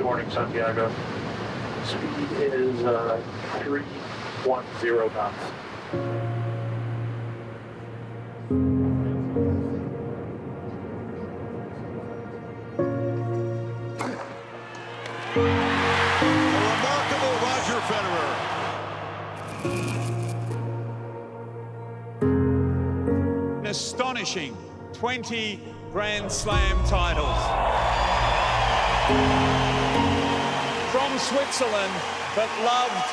morning, Santiago. Speed is 310 knots. Remarkable Roger Federer. An astonishing 20 Grand Slam titles. From Switzerland, but loved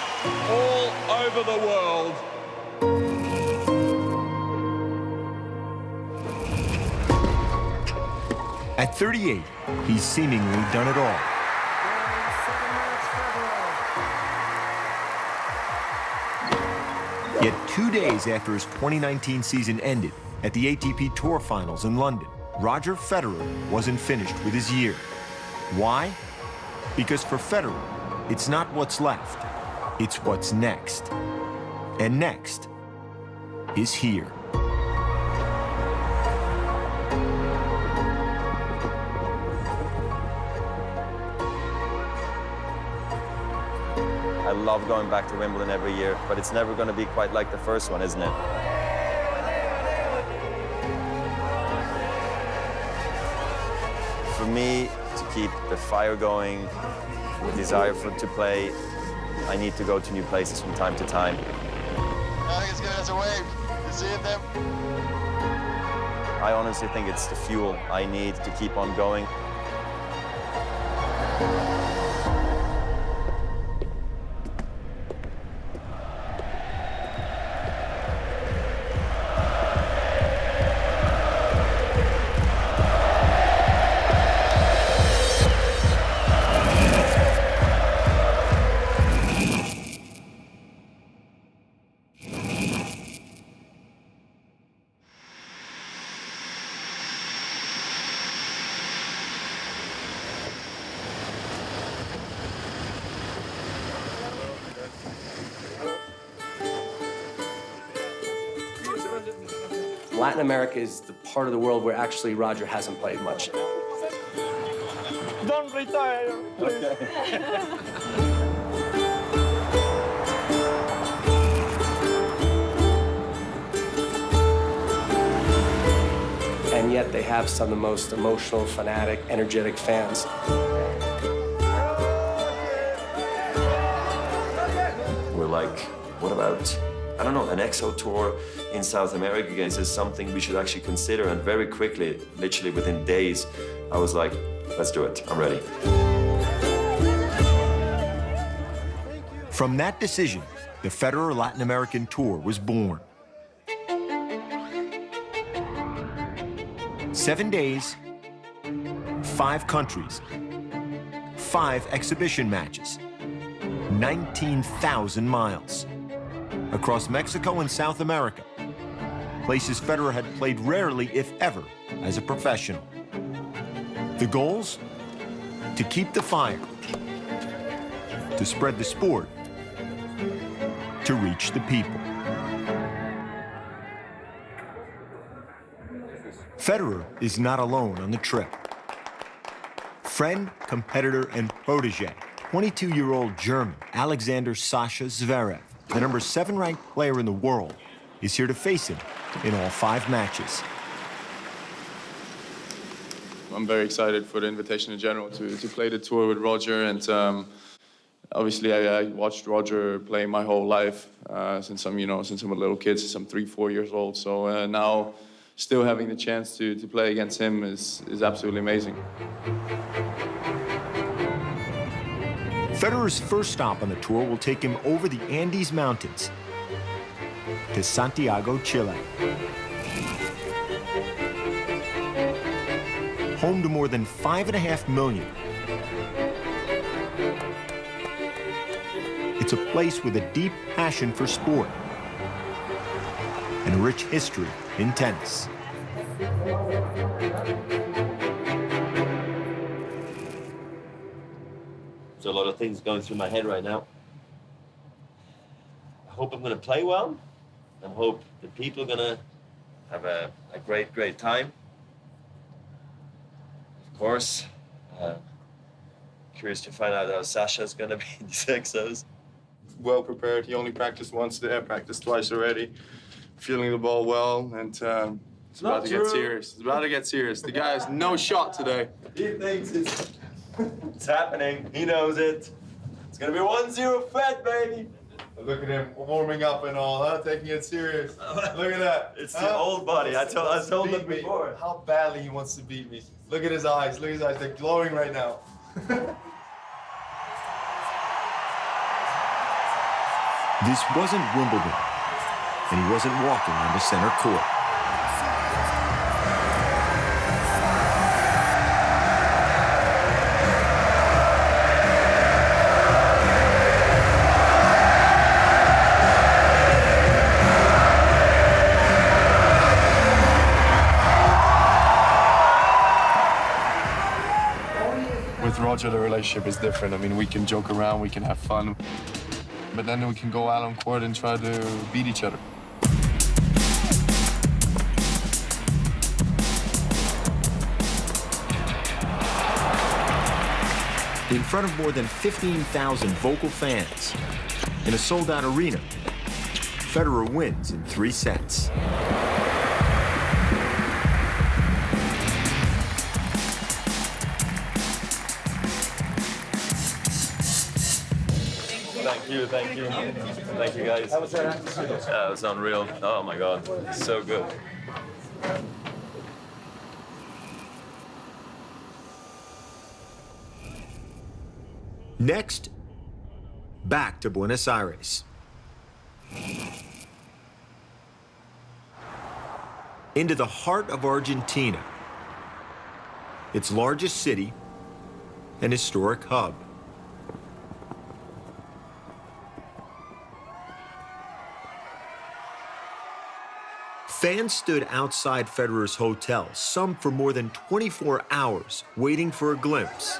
all over the world. At 38, he's seemingly done it all. Yet 2 days after his 2019 season ended at the ATP Tour Finals in London, Roger Federer wasn't finished with his year. Why? Because for Federer, it's not what's left, it's what's next. And next is here. I love going back to Wimbledon every year, but it's never going to be quite like the first one, isn't it? For me, to keep the fire going, the desire to play, I need to go to new places from time to time. I think it's good as a wave. You see it there? I honestly think it's the fuel I need to keep on going. Latin America is the part of the world where actually Roger hasn't played much. Don't retire, please. And yet they have some of the most emotional, fanatic, energetic fans. We're like, what about, I don't know, an EXO tour in South America? Is this something we should actually consider? And very quickly, literally within days, I was like, let's do it, I'm ready. From that decision, the Federer Latin American Tour was born. 7 days, 5 countries, 5 exhibition matches, 19,000 miles. Across Mexico and South America, places Federer had played rarely, if ever, as a professional. The goals? To keep the fire, to spread the sport, to reach the people. Federer is not alone on the trip. Friend, competitor, and protege, 22-year-old German Alexander Sasha Zverev, the number 7 ranked player in the world, is here to face him in all 5 matches. I'm very excited for the invitation in general to play the tour with Roger, and obviously I watched Roger play my whole life since I'm a little kid, since I'm 3-4 years old. So now still having the chance to play against him is absolutely amazing. Federer's first stop on the tour will take him over the Andes Mountains to Santiago, Chile. Home to more than 5.5 million. It's a place with a deep passion for sport and a rich history in tennis. There's a lot of things going through my head right now. I hope I'm going to play well. I hope the people are going to have a great time. Of course, curious to find out how Sasha's gonna be in these exos. Well prepared. He only practiced once there, practiced twice already. Feeling the ball well, and it's about to get serious. It's about to get serious. The guy has no shot today. He thinks it's happening. He knows it. It's gonna be 1-0 Fed, baby. Look at him warming up and all, huh? Taking it serious. Look at that. It's the old body. I told him me. before. How badly he wants to beat me. Look at his eyes. Look at his eyes. They're glowing right now. This wasn't Wimbledon, and he wasn't walking onto center court. With Roger, the relationship is different. I mean, we can joke around, we can have fun, but then we can go out on court and try to beat each other. In front of more than 15,000 vocal fans, in a sold-out arena, Federer wins in 3 sets. Thank you. Thank you, guys. How was that? It was unreal. Oh, my God. So good. Next, back to Buenos Aires. Into the heart of Argentina, its largest city and historic hub. Fans stood outside Federer's hotel, some for more than 24 hours, waiting for a glimpse,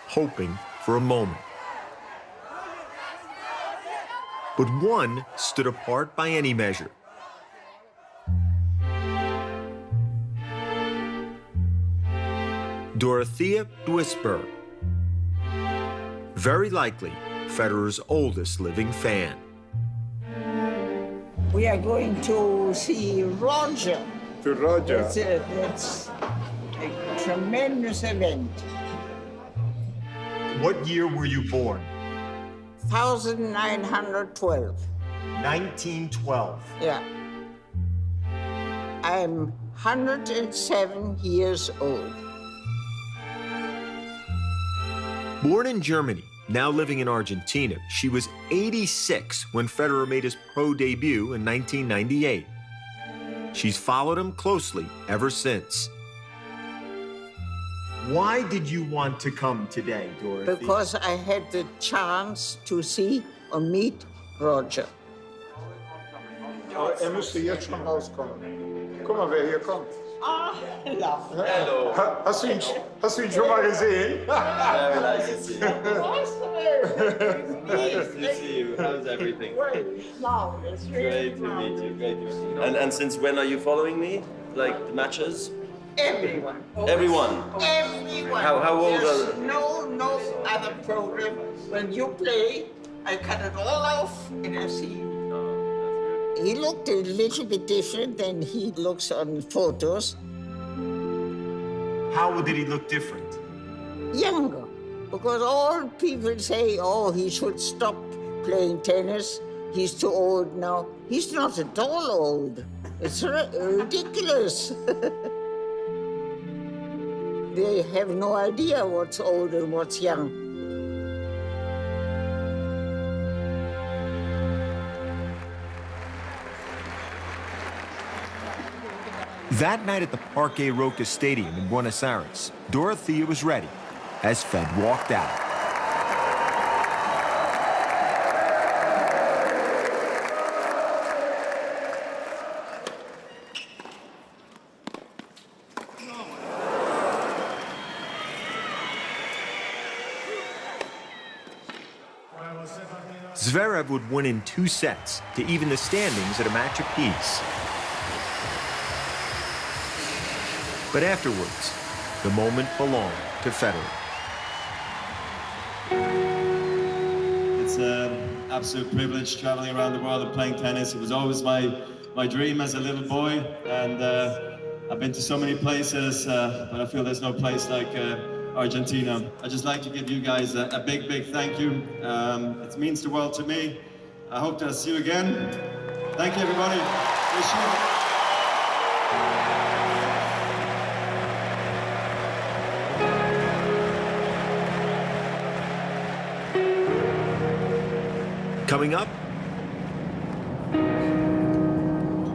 hoping for a moment. But one stood apart by any measure. Dorothea Duisberg, very likely Federer's oldest living fan. We are going to see Roger. To Roger. It's a tremendous event. What year were you born? 1912. 1912. Yeah. I'm 107 years old. Born in Germany, now living in Argentina, she was 86 when Federer made his pro debut in 1998. She's followed him closely ever since. Why did you want to come today, Dorothy? Because I had the chance to see or meet Roger. Moest jetzt schon rauskommen. Guck mal, wer hier kommt. Ah, lovely. Hello. Hast du ihn schon mal gesehen? Very nice to see you. Nice To see you. How's everything? Now, it's Great to meet you. Great to meet you. And since when are you following me? Like the matches? Everyone. Everyone. Everyone. How old There's are- no other program. When you play, I cut it all off and I see you. He looked a little bit different than he looks on photos. How did he look different? Younger. Because all people say, oh, he should stop playing tennis. He's too old now. He's not at all old. It's ridiculous. They have no idea what's old and what's young. That night at the Parque Roca Stadium in Buenos Aires, Dorothea was ready as Fed walked out. Zverev would win in 2 sets to even the standings at a match apiece. But afterwards, the moment belonged to Federer. It's an absolute privilege traveling around the world and playing tennis. It was always my dream as a little boy, and I've been to so many places, but I feel there's no place like Argentina. I'd just like to give you guys a big, big thank you. It means the world to me. I hope to see you again. Thank you, everybody. Wish you. Coming up,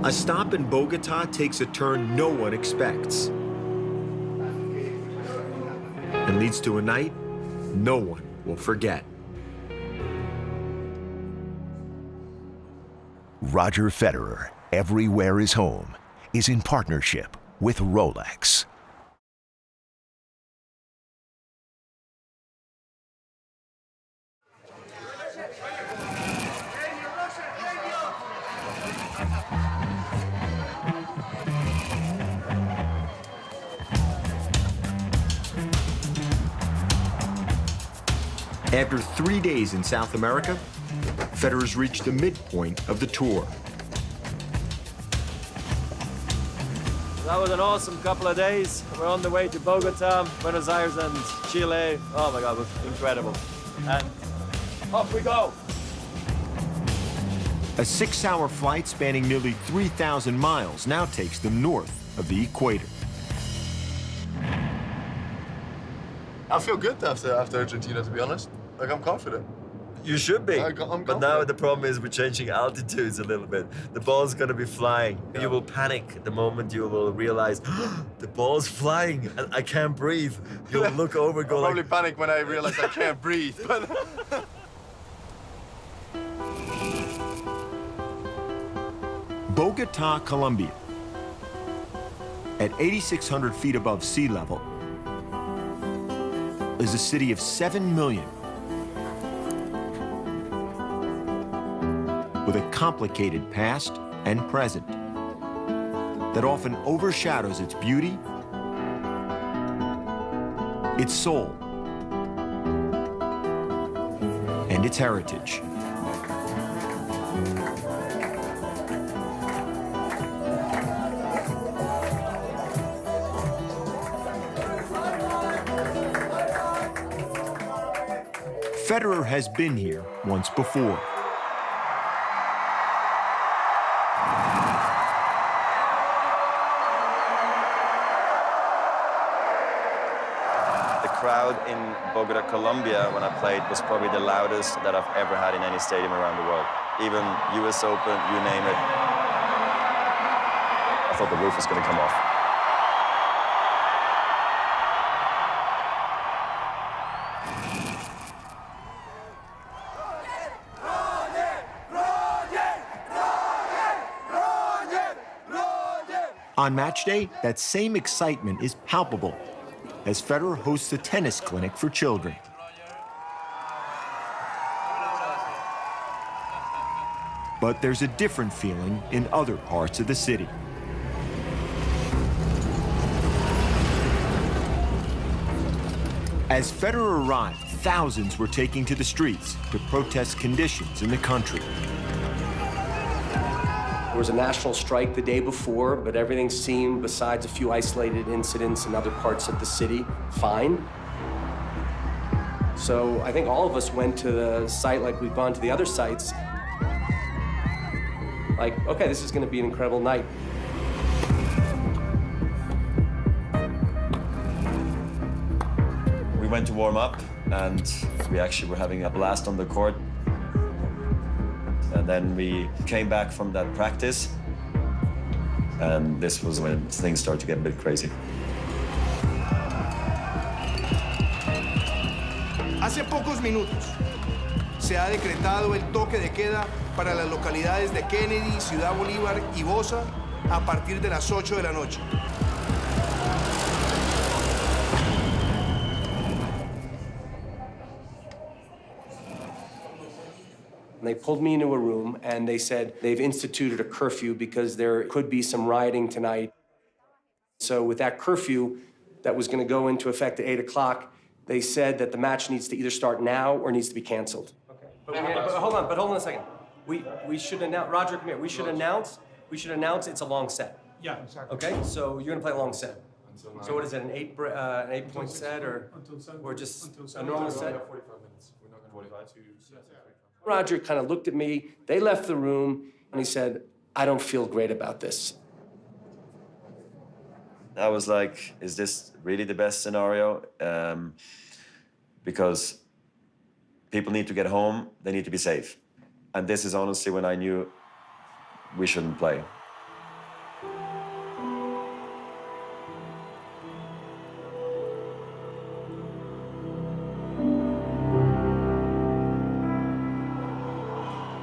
a stop in Bogota takes a turn no one expects and leads to a night no one will forget. Roger Federer, Everywhere is Home, is in partnership with Rolex. After 3 days in South America, Federer's reached the midpoint of the tour. That was an awesome couple of days. We're on the way to Bogota, Buenos Aires, and Chile. Oh my God, it was incredible. And off we go. A 6-hour flight spanning nearly 3,000 miles now takes them north of the equator. I feel good after Argentina, to be honest. Like, I'm confident. You should be. I'm But confident. now the problem is we're changing altitudes a little bit. The ball's going to be flying. Yeah. You will panic the moment you will realize the ball's flying and I can't breathe. You'll look over and go I'll probably like... panic when I realize I can't breathe. But Bogota, Colombia. At 8,600 feet above sea level, is a city of 7 million with a complicated past and present that often overshadows its beauty, its soul, and its heritage. Federer has been here once before. The crowd in Bogota, Colombia, when I played, was probably the loudest that I've ever had in any stadium around the world. Even US Open, you name it. I thought the roof was going to come off. On match day, that same excitement is palpable as Federer hosts a tennis clinic for children. But there's a different feeling in other parts of the city. As Federer arrived, thousands were taking to the streets to protest conditions in the country. There was a national strike the day before, but everything seemed, besides a few isolated incidents in other parts of the city, fine. So I think all of us went to the site like we've gone to the other sites. Like, okay, this is going to be an incredible night. We went to warm up, and we actually were having a blast on the court. And then we came back from that practice, and this was when things started to get a bit crazy. Hace pocos minutos se ha decretado el toque de queda para las localidades de Kennedy, Ciudad Bolívar y Bosa a partir de las 8 de la noche. They pulled me into a room and they said they've instituted a curfew because there could be some rioting tonight. So with that curfew, that was going to go into effect at 8 o'clock, they said that the match needs to either start now or needs to be canceled. Okay. But hold on a second. We should announce, Roger, come here. We should announce it's a long set. Yeah, exactly. Okay, so you're gonna play a long set. So what is it, an 8-point set or just a normal set? 45 minutes. We're not going to 45 to. Roger kind of looked at me. They left the room, and he said, "I don't feel great about this." I was like, is this really the best scenario? Because people need to get home, they need to be safe. And this is honestly when I knew we shouldn't play.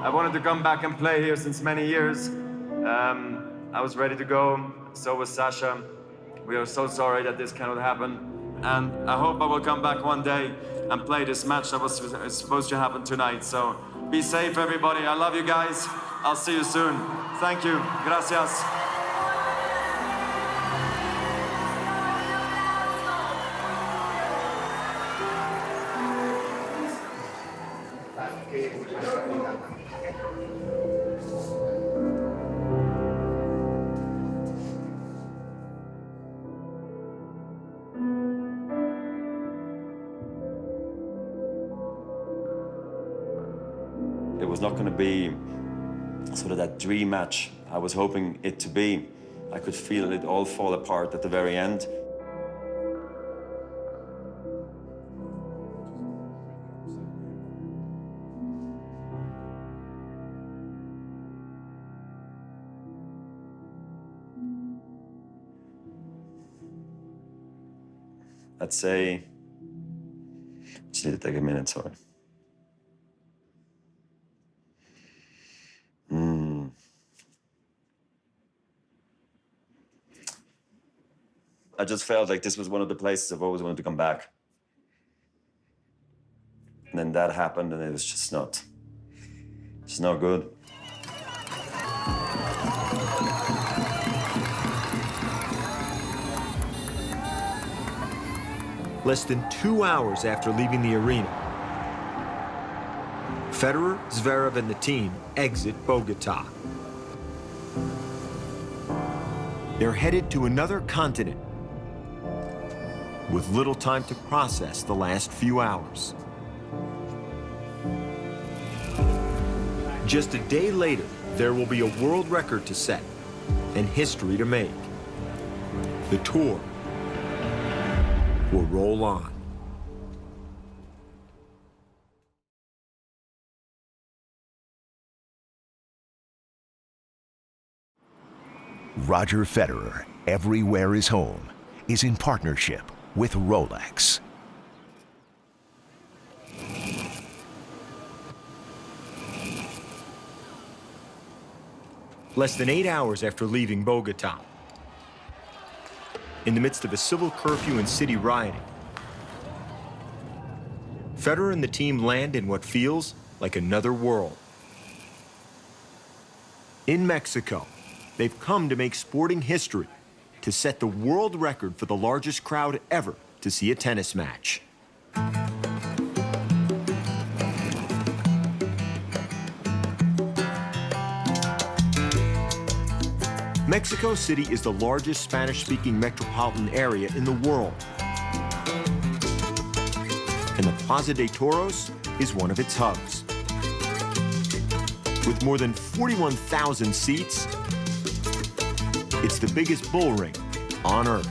I wanted to come back and play here since many years. I was ready to go, so was Sasha. We are so sorry that this cannot happen. And I hope I will come back one day and play this match that was supposed to happen tonight. So be safe, everybody. I love you guys. I'll see you soon. Thank you. Gracias. It was not going to be sort of that dream match I was hoping it to be. I could feel it all fall apart at the very end. I'd say, just need to take a minute, sorry. I just felt like this was one of the places I've always wanted to come back. And then that happened and it was just not good. Less than 2 hours after leaving the arena, Federer, Zverev, and the team exit Bogota. They're headed to another continent with little time to process the last few hours. Just a day later, there will be a world record to set and history to make. The tour will roll on. Roger Federer, everywhere is home, is in partnership with Rolex. Less than 8 hours after leaving Bogota, in the midst of a civil curfew and city rioting, Federer and the team land in what feels like another world. In Mexico, they've come to make sporting history, to set the world record for the largest crowd ever to see a tennis match. Mexico City is the largest Spanish-speaking metropolitan area in the world. And the Plaza de Toros is one of its hubs. With more than 41,000 seats, it's the biggest bull ring on Earth.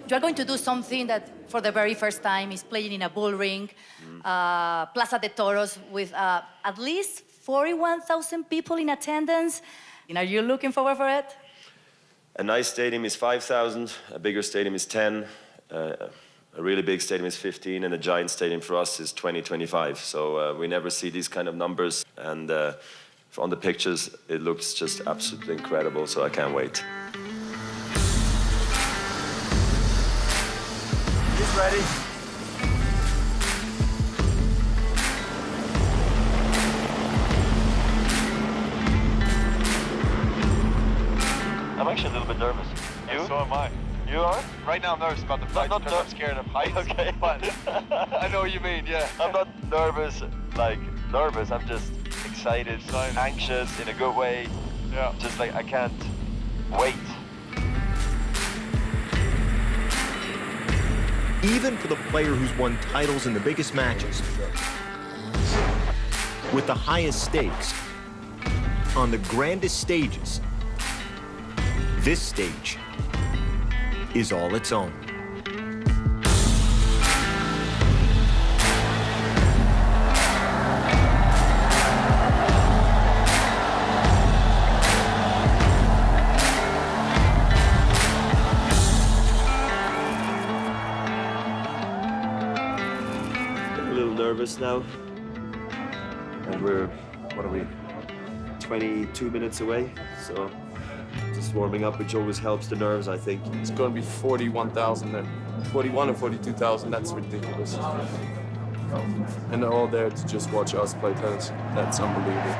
You are going to do something that, for the very first time, is playing in a bull ring, Plaza de Toros, with at least 41,000 people in attendance. Are you looking forward for it? A nice stadium is 5,000, a bigger stadium is 10, a really big stadium is 15, and a giant stadium for us is 20, 25. So we never see these kind of numbers, and on the pictures, it looks just absolutely incredible, so I can't wait. He's ready. actually a little bit nervous. You? So am I. You are? Right now I'm nervous about the flight because I'm scared of heights. Okay. But I know what you mean, yeah. I'm not nervous, I'm just excited, anxious in a good way. Yeah. Just like I can't wait. Even for the player who's won titles in the biggest matches, with the highest stakes, on the grandest stages, this stage is all its own. Nervous now, and we're, what are we, 22 minutes away, so just warming up, which always helps the nerves, I think. It's going to be 41,000 there. 41 or 42,000, that's ridiculous. And they're all there to just watch us play tennis. That's unbelievable.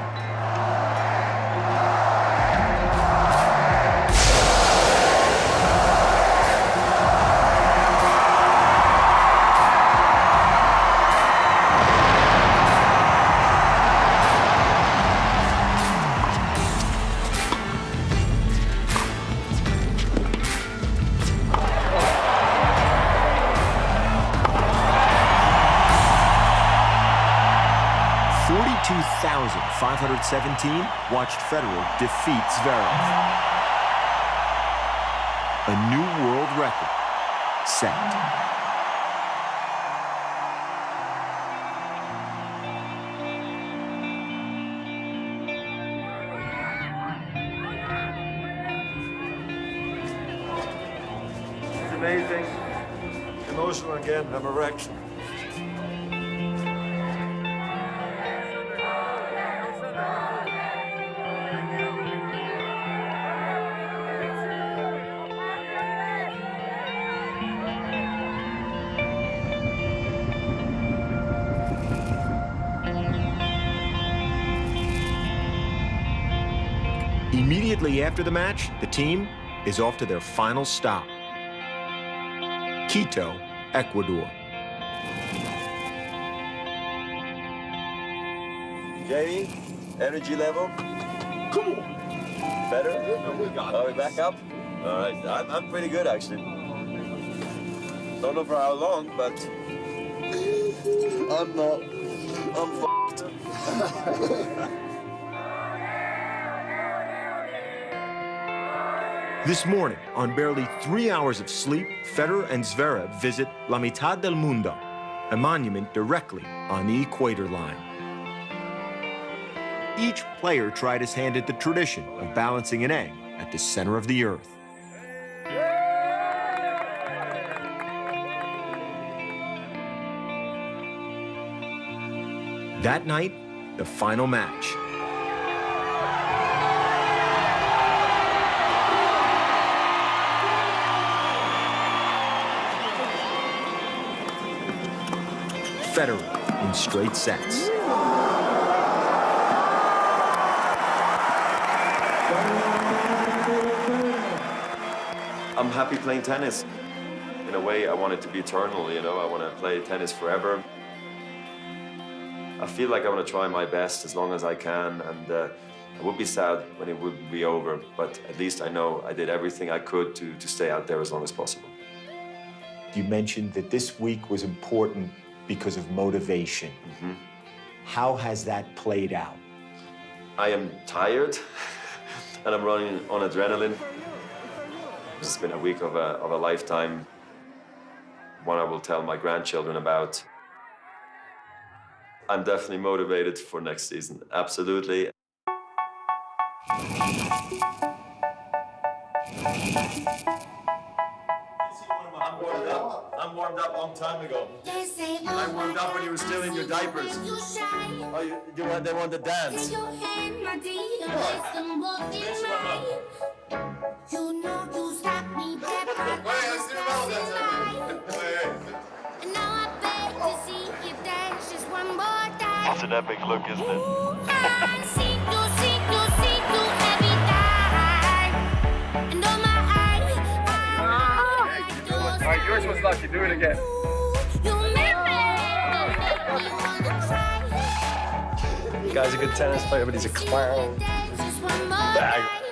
Watched Federer defeat Zverev. A new world record set. It's amazing. Emotional again, I'm a wreck. Immediately after the match, the team is off to their final stop, Quito, Ecuador. Jamie, energy level? Come on. Better? Are we back up? All right, I'm pretty good actually. Don't know for how long, but I'm not. I'm f***ed. This morning, on barely 3 hours of sleep, Federer and Zverev visit La Mitad del Mundo, a monument directly on the equator line. Each player tried his hand at the tradition of balancing an egg at the center of the earth. That night, the final match. Federer in straight sets. I'm happy playing tennis. In a way, I want it to be eternal, you know? I want to play tennis forever. I feel like I want to try my best as long as I can, and I would be sad when it would be over, but at least I know I did everything I could to stay out there as long as possible. You mentioned that this week was important because of motivation. How has that played out? I am tired, and I'm running on adrenaline. It's been a week of a lifetime, one I will tell my grandchildren about. I'm definitely motivated for next season, absolutely. I'm warmed up a long time ago. I warmed up when you were still in your diapers. Oh, they want to dance. That's an epic look, isn't it? Yours was lucky. Do it again. The guy's a good tennis player, but he's a clown. Bag.